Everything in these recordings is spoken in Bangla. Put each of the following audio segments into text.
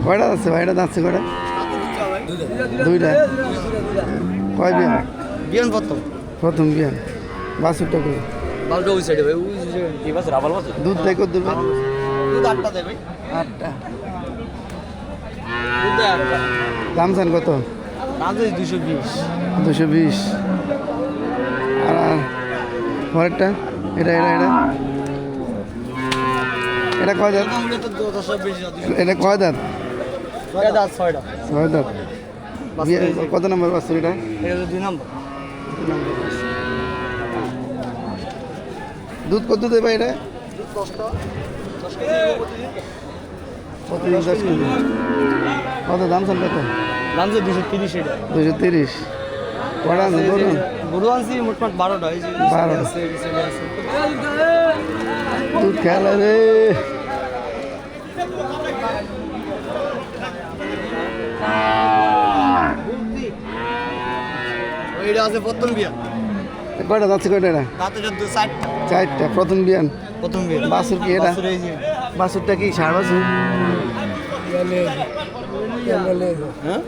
কয়টা আছে ভাই? এটা যাচ্ছে কয়টা? দুইটা। কয় বিয়ান? বিয়ান প্রথম প্রথম বিয়ান। বাছুরটা করে বালটা ওই সাইডে ভাই, ওই যে কি বাস রাবাল বাস দুধ দেয় কত দূর? দুধ 8টা দেয় ভাই, 8টা। দুধ দেয় 8টা। দাম চান কত? দাম তো 220। 220। আর পরেরটা এটা এটা এটা এটা কয় দাঁত? এটা তো 10 বেশি না, 200। এটা কয় দাঁত? এটা দাঁত 6টা। 6 দাঁত। কত নম্বর বাছুর এটা? এটা 2 নম্বর। দুধ কত দেবে এটা? দুধ 10টা। 10 প্রতিদিন 10 কেজি। কত দাম চান কত? দাম তো 230 এটা। 230। কটা আছে বলুন? গরু আনছি মোটমাট 12টা। এই যে 12টা আছে, এই সাইডে আছে। দুধ খেলা রে। ওইটা আছে প্রথম বিয়ান। কয়টা যাচ্ছে কয়টা এটা? দাঁতে যত 4টা। 4টা। প্রথম বিয়ান। প্রথম বিয়ান। বাছুর কি এটা? বাছুর এই যে। বাছুরটা কি ষাঁড় বাছুর? হ্যাঁ?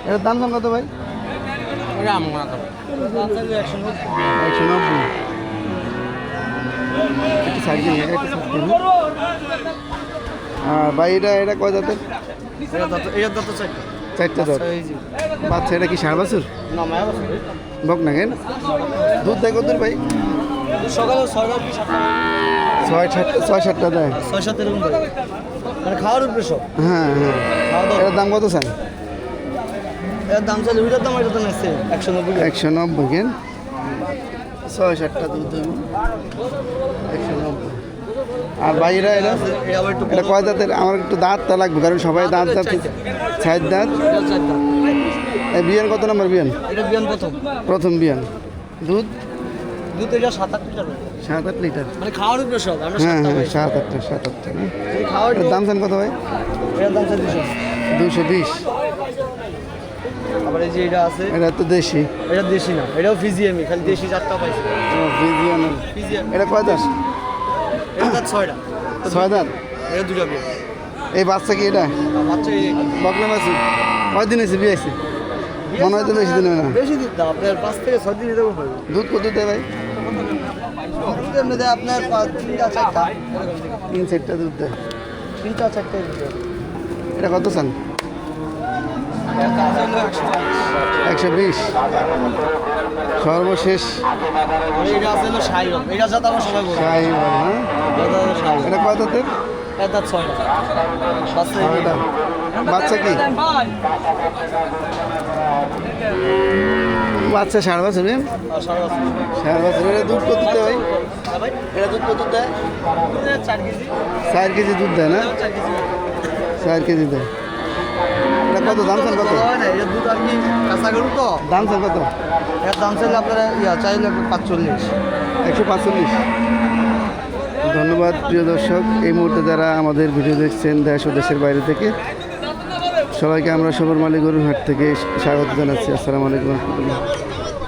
এটার দাম চান কত ভাই? 190। একটু সাইড দিন, একটু সাইড দিন। আর ভাই এটা কয় দাঁতের? এটা দাঁত 4টা। 4টা দাঁত। এই যে। বাচ্চা এটা কি ষাঁড় বাছুর? না মায়া বাছুর। বক না কেন? দুধ দেয় কত ভাই? সকালে 6টা কি 7টা? 6-7টা দেয়। 6-7 এরকম দেয়। মানে খাওয়ার উপরে সব। হ্যাঁ হ্যাঁ। খাওয়া দাওয়া। এটার দাম কত চান? এর দাম চাইলে ওইটার দাম এটার দাম আছে 190। 190 কেন? 6-7টা দুধ দেব। 190। আর ভাইরা এটা এটা আবার একটু এটা কয় দাঁতের? আমার একটু দাঁতটা লাগবে, কারণ সবাই দাঁত দাঁত 6 দাঁত। এই বিয়ান কত নম্বর বিয়ান? এটা বিয়ান প্রথম। প্রথম বিয়ান। দুধ দুধ এটা 7-8 লিটার। 7-8 লিটার। মানে খাওয়ার উপরে সব। আমরা হ্যাঁ 7টা হ্যাঁ পাই। 7-8টা না? এই খাওয়ার এটার দাম চান কত ভাই? এর দাম 200। 220। আবার এই যে এটা আছে, এটা তো দেশি। এটা দেশি না, এটাও ফিজিয়ামি, খালি দেশি 4টা পাইছি। ফ্রিজিয়ান। ফিজিয়াম। এটা কয় দাঁত? এটা দাঁত 6টা। 6 দাঁত। এটা 2টা বিয়ান। এই বাচ্চা কি এটা? বাচ্চা এই বকনা বাছুর। কয় দিন এসে বিয়ে আছে? মনে হয় তো বেশি দিন হয় না। বেশি দিন দাম আপনার 5 থেকে 6 দিন এরকম হবে। দুধ কত দেয় ভাই? দুধ এমনি দেয় আপনার 3টা 4টা। 3-4টা দুধ দেয়। 3টা 4টা দিতে। এটা কত চান? এর দাম হলো 120। 120। সর্বশেষ এটা আছে হলো 60। এটা যত আমরা সবাই বলি। শাহি বল, হ্যাঁ? এটা হলো 60। এটা কয় দাঁতের? এর দাম 6টা। বাচ্চা এই এটা বাচ্চা কি? বাচ্চা ষাঁড় বাছুর মেম? আর 7.5। ষাঁড় বাছুর। এটা দুধ কত দেয় ভাই? হ্যাঁ ভাই, এটা দুধ কত দেয়? 4 কেজি। 4 কেজি দুধ দেয় না? 4 কেজি। 4 কেজি দেয়। এটা কত দাম চান কত? হয় না, এর দুধ আর কি কাঁচা গরু তো। দাম চান কত? এর দাম চাইলে আপনারা চাইলে 45। 145। ধন্যবাদ প্রিয় দর্শক, এই মুহূর্তে যারা আমাদের ভিডিও দেখছেন দেশ ও দেশের বাইরে থেকে, সবাইকে আমরা সবরমালী গরুর হাট থেকে স্বাগত জানাচ্ছি। আসসালামু আলাইকুম রহমতুল্লাহ।